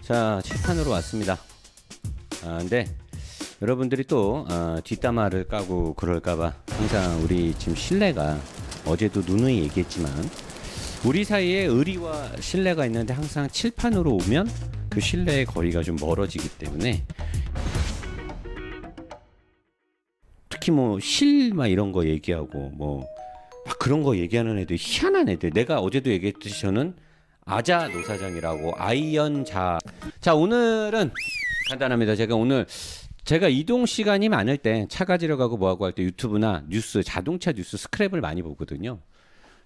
자, 칠판으로 왔습니다. 근데 여러분들이 또 뒷담화를 까고 그럴까봐 항상 우리 지금 신뢰가, 어제도 누누이 얘기했지만 우리 사이에 의리와 신뢰가 있는데 항상 칠판으로 오면 그 신뢰의 거리가 좀 멀어지기 때문에, 특히 뭐 실 막 이런 거 얘기하고 뭐 막 그런 거 얘기하는 애들, 희한한 애들. 내가 어제도 얘기했듯이 저는 아자 노사장이라고, 아이언자. 자, 오늘은 간단합니다. 제가 이동 시간이 많을 때, 차 가지러 가고 뭐하고 할 때 유튜브나 뉴스, 자동차 뉴스 스크랩을 많이 보거든요.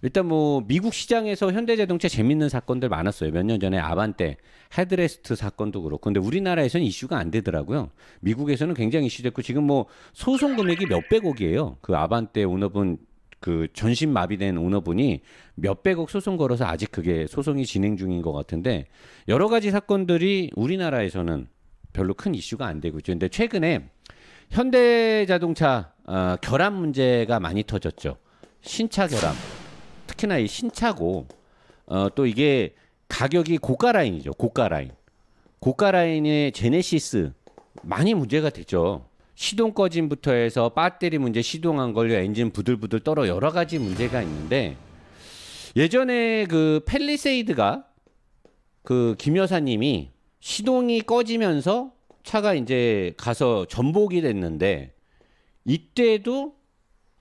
일단 뭐 미국 시장에서 현대자동차 재밌는 사건들 많았어요. 몇 년 전에 아반떼 헤드레스트 사건도 그렇고. 근데 우리나라에서는 이슈가 안 되더라고요. 미국에서는 굉장히 이슈됐고, 지금 뭐 소송 금액이 몇백억이에요. 그 아반떼 오너분, 그 전신 마비된 오너분이 몇백억 소송 걸어서 아직 그게 소송이 진행 중인 것 같은데, 여러 가지 사건들이 우리나라에서는 별로 큰 이슈가 안 되고 있죠. 근데 최근에 현대자동차 결함 문제가 많이 터졌죠. 신차 결함. 특히나 이 신차고, 또 이게 가격이 고가 라인이죠. 고가 라인. 고가 라인의 제네시스 많이 문제가 됐죠. 시동 꺼짐부터 해서 배터리 문제, 시동 안 걸려 엔진 부들부들 떨어, 여러 가지 문제가 있는데, 예전에 그 팰리세이드가 그 김 여사님이 시동이 꺼지면서 차가 이제 가서 전복이 됐는데, 이때도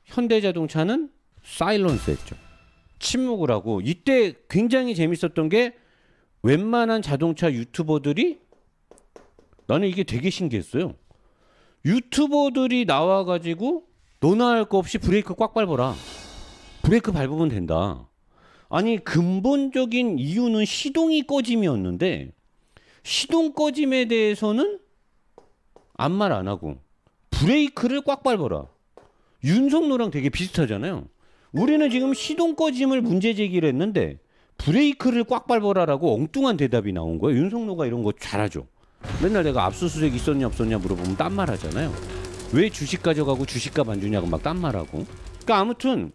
현대자동차는 사일런스 했죠. 침묵을 하고. 이때 굉장히 재밌었던 게, 웬만한 자동차 유튜버들이, 나는 이게 되게 신기했어요. 유튜버들이 나와가지고 너나 할 거 없이 브레이크 꽉 밟아라. 브레이크 밟으면 된다. 아니, 근본적인 이유는 시동이 꺼짐이었는데, 시동 꺼짐에 대해서는 아무 말 안 하고 브레이크를 꽉 밟아라. 윤석노랑 되게 비슷하잖아요. 우리는 지금 시동 꺼짐을 문제 제기를 했는데 브레이크를 꽉 밟아라라고 엉뚱한 대답이 나온 거예요. 윤석노가 이런 거 잘하죠. 맨날 내가 압수수색 있었냐 없었냐 물어보면 딴 말 하잖아요. 왜 주식 가져가고 주식값 안 주냐고 막 딴 말하고. 그러니까 아무튼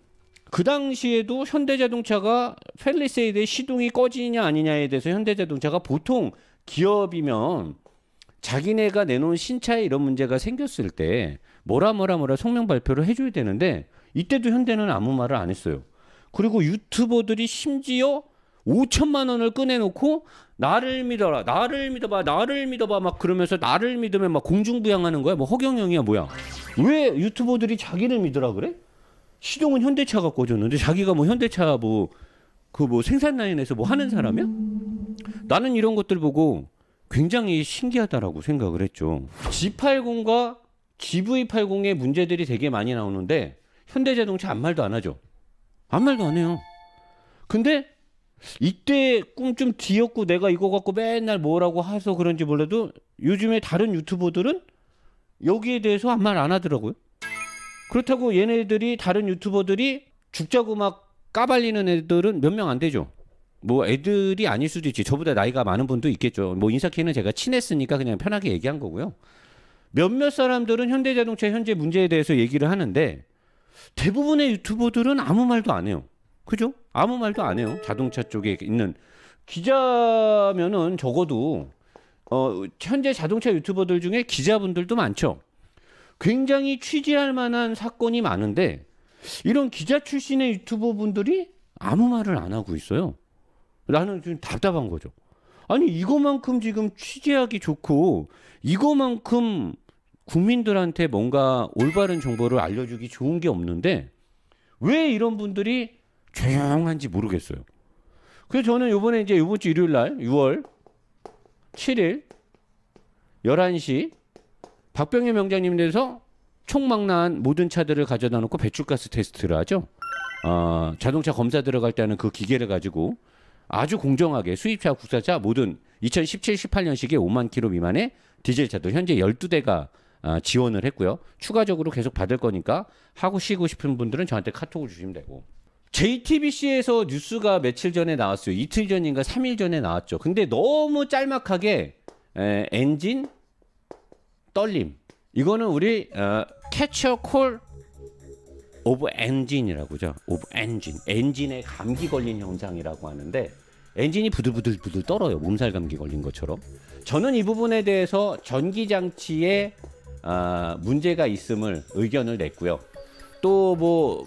그 당시에도 현대자동차가 팰리세이드의 시동이 꺼지냐 아니냐에 대해서 현대자동차가, 보통 기업이면 자기네가 내놓은 신차에 이런 문제가 생겼을 때 뭐라 성명 발표를 해줘야 되는데, 이때도 현대는 아무 말을 안 했어요. 그리고 유튜버들이 심지어 5천만 원을 꺼내놓고 나를 믿어라, 나를 믿어봐, 나를 믿어봐 막 그러면서, 나를 믿으면 막 공중부양하는 거야. 뭐 허경영이야 뭐야. 왜 유튜버들이 자기를 믿으라 그래? 시동은 현대차가 꺼졌는데 자기가 뭐 현대차 뭐 그 뭐 생산 라인에서 뭐 하는 사람이야? 나는 이런 것들 보고 굉장히 신기하다라고 생각을 했죠. G80과 GV80의 문제들이 되게 많이 나오는데 현대자동차 아무 말도 안 하죠. 아무 말도 안 해요. 근데 이때 꿈 좀 뒤였고 내가 이거 갖고 맨날 뭐라고 해서 그런지 몰라도, 요즘에 다른 유튜버들은 여기에 대해서 아무 말 안 하더라고요. 그렇다고 얘네들이, 다른 유튜버들이 죽자고 막 까발리는 애들은 몇 명 안 되죠. 뭐 애들이 아닐 수도 있지. 저보다 나이가 많은 분도 있겠죠. 뭐 인사키는 제가 친했으니까 그냥 편하게 얘기한 거고요. 몇몇 사람들은 현대자동차 현재 문제에 대해서 얘기를 하는데, 대부분의 유튜버들은 아무 말도 안 해요. 그죠? 아무 말도 안 해요. 자동차 쪽에 있는 기자면은 적어도 현재 자동차 유튜버들 중에 기자분들도 많죠. 굉장히 취재할 만한 사건이 많은데 이런 기자 출신의 유튜버분들이 아무 말을 안 하고 있어요. 나는 좀 답답한 거죠. 아니, 이거만큼 지금 취재하기 좋고 이거만큼 국민들한테 뭔가 올바른 정보를 알려주기 좋은 게 없는데 왜 이런 분들이 조용한지 모르겠어요. 그래서 저는 요번에 이제 이번 주 일요일 날 6월 7일 11시 박병희 명장님께서 총망라한 모든 차들을 가져다 놓고 배출가스 테스트를 하죠. 자동차 검사 들어갈 때 하는 그 기계를 가지고 아주 공정하게 수입차, 국산차 모든 2017, 18년식의 5만 킬로 미만의 디젤차도 현재 12대가 지원을 했고요. 추가적으로 계속 받을 거니까 하고 쉬고 싶은 분들은 저한테 카톡을 주시면 되고. JTBC에서 뉴스가 며칠 전에 나왔어요. 이틀 전인가 3일 전에 나왔죠. 근데 너무 짤막하게 엔진 떨림. 이거는 우리 캐쳐 콜 오브 엔진이라고 하죠. 오브 엔진. 엔진에 감기 걸린 현상이라고 하는데, 엔진이 부들부들 떨어요. 몸살 감기 걸린 것처럼. 저는 이 부분에 대해서 전기장치에 문제가 있음을 의견을 냈고요. 또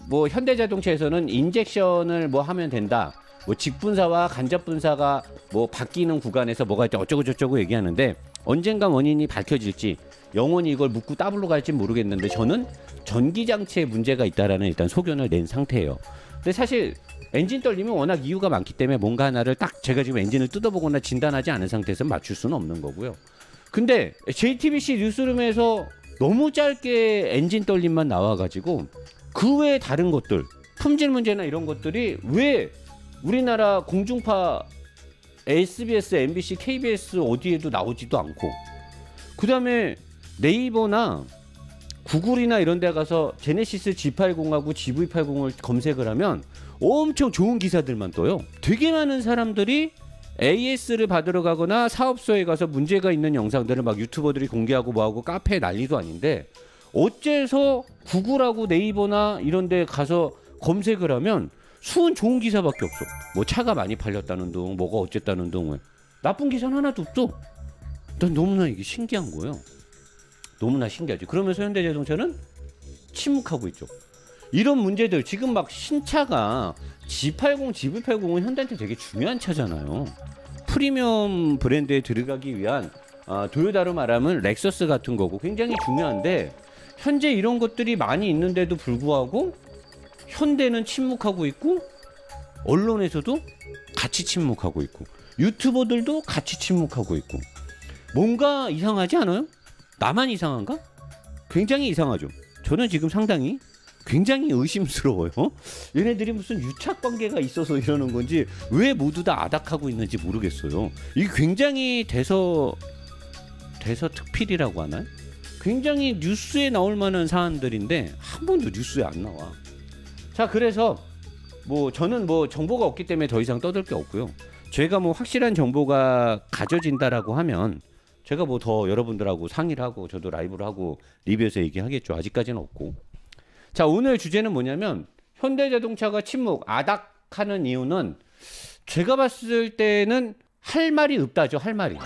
뭐 현대자동차에서는 인젝션을 뭐 하면 된다. 뭐 직분사와 간접분사가 뭐 바뀌는 구간에서 뭐가 있다 어쩌고 저쩌고 얘기하는데 언젠가 원인이 밝혀질지 영원히 이걸 묻고 따블로 갈지 모르겠는데 저는 전기장치에 문제가 있다라는 일단 소견을 낸 상태예요. 근데 사실 엔진 떨리면 워낙 이유가 많기 때문에 뭔가 하나를 딱 제가 지금 엔진을 뜯어보거나 진단하지 않은 상태에서 맞출 수는 없는 거고요. 근데 JTBC 뉴스룸에서 너무 짧게 엔진 떨림만 나와가지고 그 외에 다른 것들 품질 문제나 이런 것들이 왜 우리나라 공중파 SBS, MBC, KBS 어디에도 나오지도 않고 그 다음에 네이버나 구글이나 이런 데 가서 제네시스 G80하고 GV80을 검색을 하면 엄청 좋은 기사들만 떠요. 되게 많은 사람들이 AS를 받으러 가거나 사업소에 가서 문제가 있는 영상들을 막 유튜버들이 공개하고 뭐하고 카페에 난리도 아닌데 어째서 구글하고 네이버나 이런 데 가서 검색을 하면 수은 좋은 기사밖에 없어. 뭐 차가 많이 팔렸다는 둥, 뭐가 어쨌다는 둥. 나쁜 기사는 하나도 없어. 난 너무나 이게 신기한 거예요. 너무나 신기하죠. 그러면서 현대자동차는 침묵하고 있죠. 이런 문제들 지금 막 신차가 G80, GV80은 현대한테 되게 중요한 차잖아요. 프리미엄 브랜드에 들어가기 위한 도요타로 말하면 렉서스 같은 거고 굉장히 중요한데 현재 이런 것들이 많이 있는데도 불구하고 현대는 침묵하고 있고 언론에서도 같이 침묵하고 있고 유튜버들도 같이 침묵하고 있고 뭔가 이상하지 않아요? 나만 이상한가? 굉장히 이상하죠. 저는 지금 상당히 굉장히 의심스러워요. 얘네들이 무슨 유착 관계가 있어서 이러는 건지 왜 모두 다 아닥하고 있는지 모르겠어요. 이게 굉장히 대서특필이라고 하나요? 굉장히 뉴스에 나올 만한 사안들인데 한 번도 뉴스에 안 나와. 자, 그래서 뭐 저는 뭐 정보가 없기 때문에 더 이상 떠들 게 없고요. 제가 뭐 확실한 정보가 가져진다라고 하면 제가 뭐 더 여러분들하고 상의를 하고 저도 라이브를 하고 리뷰에서 얘기하겠죠. 아직까지는 없고. 자, 오늘 주제는 뭐냐면 현대자동차가 침묵, 아닥하는 이유는 제가 봤을 때는 할 말이 없다죠. 할 말이.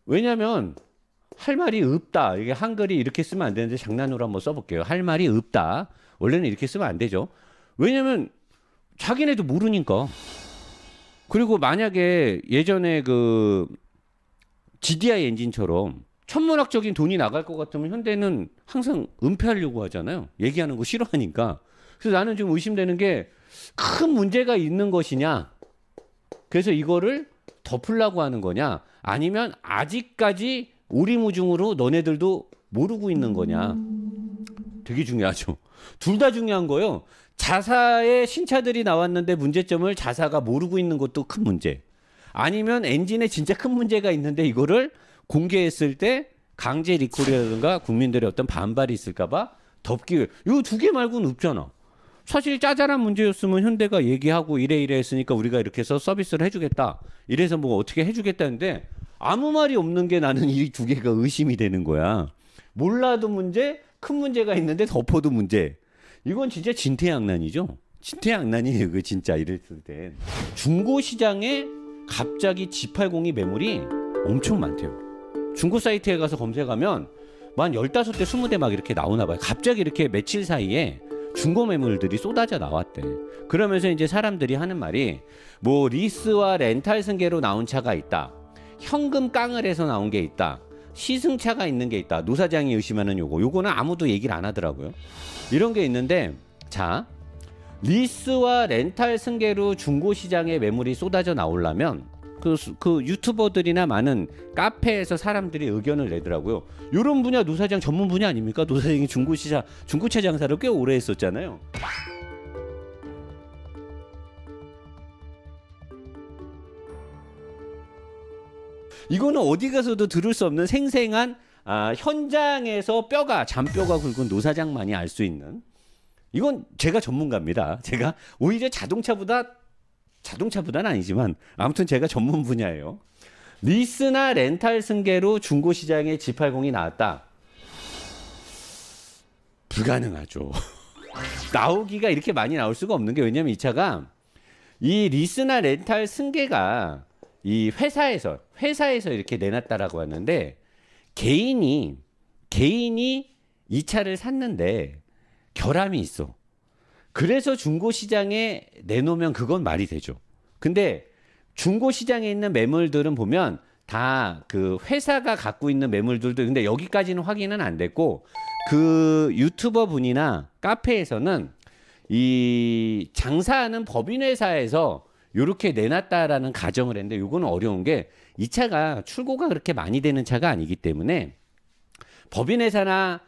왜냐면 할 말이 없다. 이게 한글이 이렇게 쓰면 안 되는데 장난으로 한번 써볼게요. 할 말이 없다. 원래는 이렇게 쓰면 안 되죠. 왜냐면 자기네도 모르니까. 그리고 만약에 예전에 그 GDI 엔진처럼 천문학적인 돈이 나갈 것 같으면 현대는 항상 은폐하려고 하잖아요. 얘기하는 거 싫어하니까. 그래서 나는 좀 의심되는 게 큰 문제가 있는 것이냐. 그래서 이거를 덮으려고 하는 거냐. 아니면 아직까지 오리무중으로 너네들도 모르고 있는 거냐. 되게 중요하죠. 둘 다 중요한 거예요. 자사의 신차들이 나왔는데 문제점을 자사가 모르고 있는 것도 큰 문제. 아니면 엔진에 진짜 큰 문제가 있는데 이거를 공개했을 때 강제 리콜이라든가 국민들의 어떤 반발이 있을까봐 덮기. 이거 두 개 말고는 없잖아. 사실 짜잘한 문제였으면 현대가 얘기하고 이래 했으니까 우리가 이렇게 해서 서비스를 해주겠다. 이래서 뭐 어떻게 해주겠다는데 아무 말이 없는 게 나는 이 두 개가 의심이 되는 거야. 몰라도 문제, 큰 문제가 있는데 덮어도 문제. 이건 진짜 진퇴양난이죠. 진퇴양난이에요. 그 진짜 이랬을 때. 중고 시장에 갑자기 G80이 매물이 엄청 많대요. 중고 사이트에 가서 검색하면 한 15대, 20대 막 이렇게 나오나 봐요. 갑자기 이렇게 며칠 사이에 중고 매물들이 쏟아져 나왔대. 그러면서 이제 사람들이 하는 말이 뭐 리스와 렌탈 승계로 나온 차가 있다. 현금 깡을 해서 나온 게 있다. 시승차가 있는 게 있다. 노사장이 의심하는 요거는 아무도 얘기를 안 하더라고요. 이런 게 있는데 자, 리스와 렌탈 승계로 중고 시장에 매물이 쏟아져 나오려면 그 유튜버들이나 많은 카페에서 사람들이 의견을 내더라고요. 이런 분야 노사장 전문 분야 아닙니까? 노사장이 중고차 장사를 꽤 오래 했었잖아요. 이거는 어디 가서도 들을 수 없는 생생한 현장에서 잔뼈가 굵은 노사장만이 알 수 있는. 이건 제가 전문가입니다. 제가 오히려 자동차보다는 아니지만 아무튼 제가 전문 분야예요. 리스나 렌탈 승계로 중고시장에 G80이 나왔다. 불가능하죠. 나오기가 이렇게 많이 나올 수가 없는 게 왜냐면 이 차가 이 리스나 렌탈 승계가 이 회사에서 이렇게 내놨다라고 하는데 개인이 이 차를 샀는데 결함이 있어. 그래서 중고시장에 내놓으면 그건 말이 되죠. 근데 중고시장에 있는 매물들은 보면 다 그 회사가 갖고 있는 매물들도 근데 여기까지는 확인은 안 됐고 그 유튜버 분이나 카페에서는 이 장사하는 법인회사에서 이렇게 내놨다라는 가정을 했는데 이거는 어려운 게 이 차가 출고가 그렇게 많이 되는 차가 아니기 때문에 법인회사나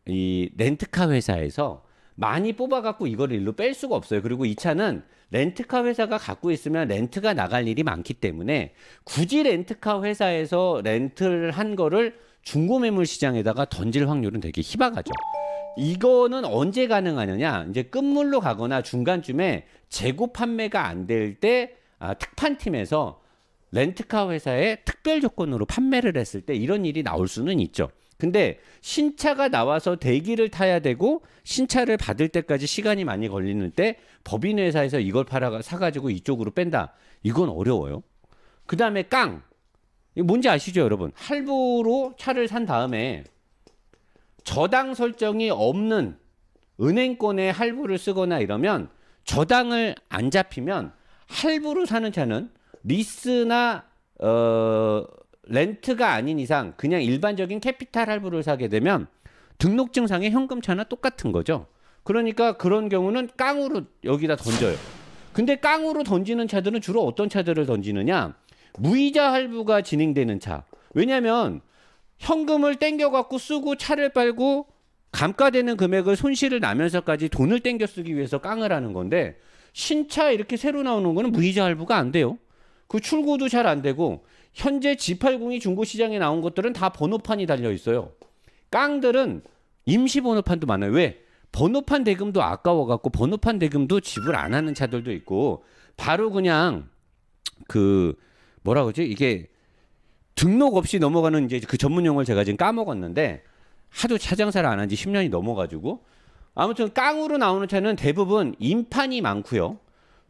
이 렌트카 회사에서 많이 뽑아갖고 이거를 일로 뺄 수가 없어요. 그리고 이 차는 렌트카 회사가 갖고 있으면 렌트가 나갈 일이 많기 때문에 굳이 렌트카 회사에서 렌트를 한 거를 중고매물 시장에다가 던질 확률은 되게 희박하죠. 이거는 언제 가능하느냐? 이제 끝물로 가거나 중간쯤에 재고 판매가 안 될 때 특판팀에서 렌트카 회사에 특별 조건으로 판매를 했을 때 이런 일이 나올 수는 있죠. 근데 신차가 나와서 대기를 타야 되고 신차를 받을 때까지 시간이 많이 걸리는 때 법인회사에서 이걸 사가지고 이쪽으로 뺀다. 이건 어려워요. 그 다음에 깡. 이거 뭔지 아시죠, 여러분? 할부로 차를 산 다음에 저당 설정이 없는 은행권에 할부를 쓰거나 이러면 저당을 안 잡히면 할부로 사는 차는 리스나 렌트가 아닌 이상 그냥 일반적인 캐피탈 할부를 사게 되면 등록증상의 현금차나 똑같은 거죠. 그러니까 그런 경우는 깡으로 여기다 던져요. 근데 깡으로 던지는 차들은 주로 어떤 차들을 던지느냐? 무이자 할부가 진행되는 차. 왜냐하면 현금을 땡겨갖고 쓰고 차를 빨고 감가되는 금액을 손실을 나면서까지 돈을 땡겨 쓰기 위해서 깡을 하는 건데 신차 이렇게 새로 나오는 거는 무이자 할부가 안 돼요. 그 출고도 잘 안 되고 현재 G80이 중고시장에 나온 것들은 다 번호판이 달려 있어요. 깡들은 임시 번호판도 많아요. 왜? 번호판 대금도 아까워갖고 번호판 대금도 지불 안 하는 차들도 있고 바로 그냥 그 뭐라 그러지? 이게 등록 없이 넘어가는 이제 그 전문 용어를 제가 지금 까먹었는데 하도 차 장사를 안 한 지 10년이 넘어가지고 아무튼 깡으로 나오는 차는 대부분 임판이 많고요.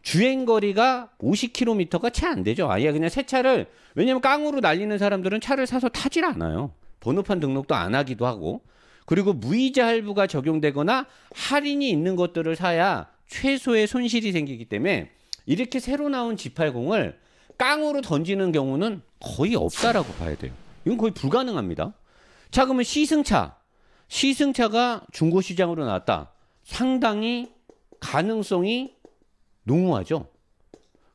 주행거리가 50km가 채 안 되죠. 아예 그냥 새 차를 왜냐면 깡으로 날리는 사람들은 차를 사서 타질 않아요. 번호판 등록도 안 하기도 하고 그리고 무이자 할부가 적용되거나 할인이 있는 것들을 사야 최소의 손실이 생기기 때문에 이렇게 새로 나온 G80을 깡으로 던지는 경우는 거의 없다라고 봐야 돼요. 이건 거의 불가능합니다. 자, 그러면 시승차가 중고시장으로 나왔다. 상당히 가능성이 농후하죠.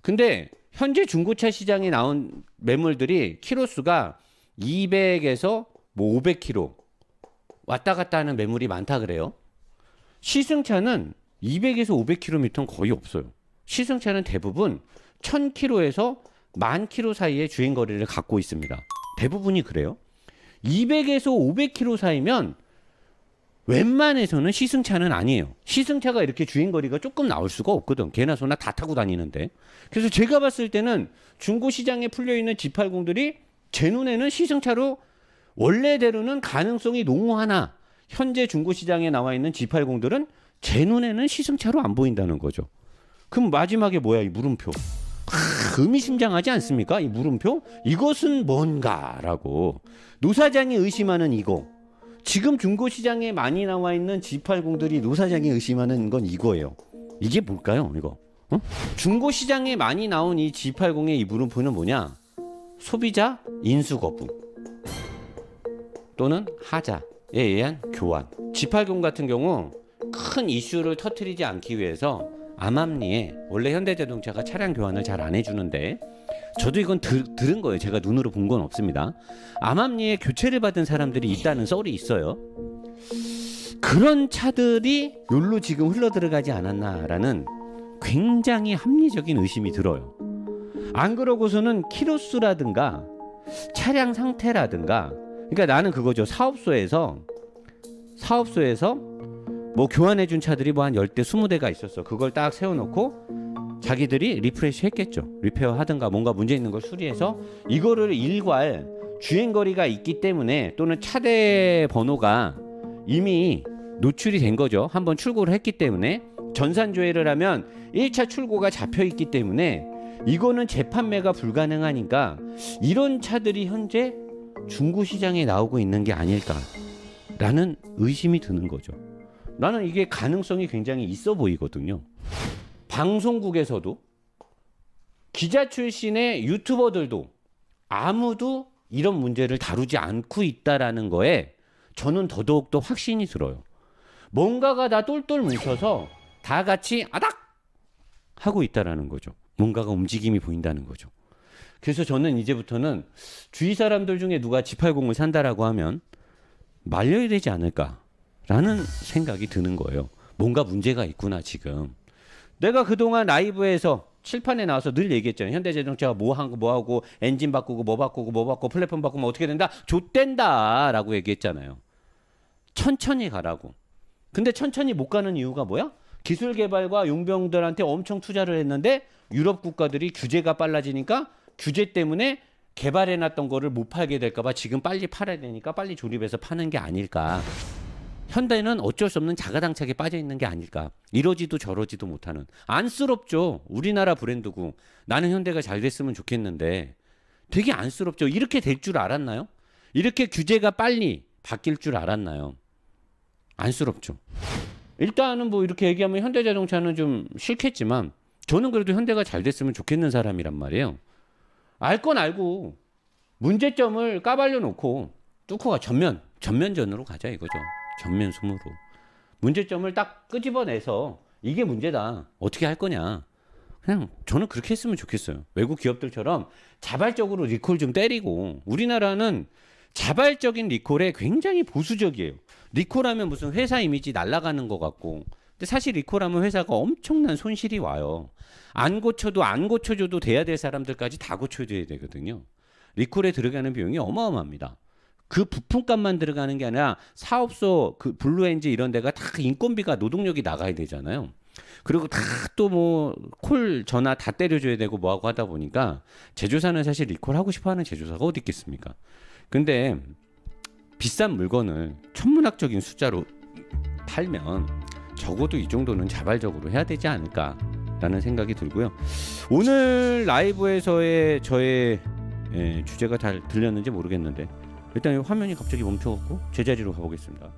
근데 현재 중고차 시장에 나온 매물들이 키로수가 200에서 뭐 500km 왔다 갔다 하는 매물이 많다 그래요. 시승차는 200에서 500km는 거의 없어요. 시승차는 대부분 1000km에서 10,000km 사이의 주행거리를 갖고 있습니다. 대부분이 그래요. 200에서 500km 사이면 웬만해서는 시승차는 아니에요. 시승차가 이렇게 주행거리가 조금 나올 수가 없거든. 개나 소나 다 타고 다니는데. 그래서 제가 봤을 때는 중고시장에 풀려있는 G80들이 제 눈에는 시승차로 원래대로는 가능성이 농후하나 현재 중고시장에 나와 있는 G80들은 제 눈에는 시승차로 안 보인다는 거죠. 그럼 마지막에 뭐야 이 물음표. 의미심장하지 않습니까? 이 물음표? 이것은 뭔가라고 노사장이 의심하는 이거. 지금 중고시장에 많이 나와 있는 G80들이 노사장이 의심하는 건 이거예요. 이게 뭘까요? 이거 중고시장에 많이 나온 이 G80의 이 물음표는 뭐냐? 소비자 인수 거부 또는 하자에 의한 교환. G80 같은 경우 큰 이슈를 터뜨리지 않기 위해서 암암리에 원래 현대자동차가 차량 교환을 잘 안 해주는데 저도 이건 들은 거예요. 제가 눈으로 본 건 없습니다. 암암리에 교체를 받은 사람들이 있다는 썰이 있어요. 그런 차들이 여기로 지금 흘러들어가지 않았나라는 굉장히 합리적인 의심이 들어요. 안 그러고서는 키로수라든가 차량 상태라든가 그러니까 나는 그거죠. 사업소에서 뭐 교환해준 차들이 뭐 한 10대 20대가 있었어. 그걸 딱 세워놓고 자기들이 리프레시 했겠죠. 리페어 하든가 뭔가 문제 있는 걸 수리해서 이거를 일괄 주행거리가 있기 때문에 또는 차대 번호가 이미 노출이 된 거죠. 한번 출고를 했기 때문에 전산조회를 하면 1차 출고가 잡혀 있기 때문에 이거는 재판매가 불가능하니까 이런 차들이 현재 중고 시장에 나오고 있는 게 아닐까라는 의심이 드는 거죠. 나는 이게 가능성이 굉장히 있어 보이거든요. 방송국에서도 기자 출신의 유튜버들도 아무도 이런 문제를 다루지 않고 있다라는 거에 저는 더더욱더 확신이 들어요. 뭔가가 다 똘똘 뭉쳐서 다 같이 아닥 하고 있다라는 거죠. 뭔가가 움직임이 보인다는 거죠. 그래서 저는 이제부터는 주위 사람들 중에 누가 G80을 산다라고 하면 말려야 되지 않을까라는 생각이 드는 거예요. 뭔가 문제가 있구나 지금. 내가 그동안 라이브에서 칠판에 나와서 늘 얘기했잖아요. 현대자동차가 뭐하고 엔진 바꾸고 뭐 바꾸고 플랫폼 바꾸면 어떻게 된다? 좆된다 라고 얘기했잖아요. 천천히 가라고. 근데 천천히 못 가는 이유가 뭐야? 기술 개발과 용병들한테 엄청 투자를 했는데 유럽 국가들이 규제가 빨라지니까 규제 때문에 개발해놨던 거를 못 팔게 될까봐 지금 빨리 팔아야 되니까 빨리 조립해서 파는 게 아닐까. 현대는 어쩔 수 없는 자가당착에 빠져 있는 게 아닐까. 이러지도 저러지도 못하는. 안쓰럽죠. 우리나라 브랜드고 나는 현대가 잘 됐으면 좋겠는데 되게 안쓰럽죠. 이렇게 될 줄 알았나요? 이렇게 규제가 빨리 바뀔 줄 알았나요? 안쓰럽죠. 일단은 뭐 이렇게 얘기하면 현대자동차는 좀 싫겠지만 저는 그래도 현대가 잘 됐으면 좋겠는 사람이란 말이에요. 알 건 알고 문제점을 까발려 놓고 뚜코가 전면전으로 가자 이거죠. 전면 수무로. 문제점을 딱 끄집어내서 이게 문제다. 어떻게 할 거냐. 그냥 저는 그렇게 했으면 좋겠어요. 외국 기업들처럼 자발적으로 리콜 좀 때리고 우리나라는 자발적인 리콜에 굉장히 보수적이에요. 리콜하면 무슨 회사 이미지 날아가는 것 같고 근데 사실 리콜하면 회사가 엄청난 손실이 와요. 안 고쳐도 안 고쳐줘도 돼야 될 사람들까지 다 고쳐줘야 되거든요. 리콜에 들어가는 비용이 어마어마합니다. 그 부품값만 들어가는 게 아니라 사업소, 그 블루엔지 이런 데가 다 인건비가 노동력이 나가야 되잖아요. 그리고 다 또 뭐 콜 전화 다 때려줘야 되고 뭐하고 하다 보니까 제조사는 사실 리콜하고 싶어하는 제조사가 어디 있겠습니까? 근데 비싼 물건을 천문학적인 숫자로 팔면 적어도 이 정도는 자발적으로 해야 되지 않을까라는 생각이 들고요. 오늘 라이브에서의 저의 주제가 잘 들렸는지 모르겠는데 일단 화면이 갑자기 멈춰갖고 제자리로 가보겠습니다.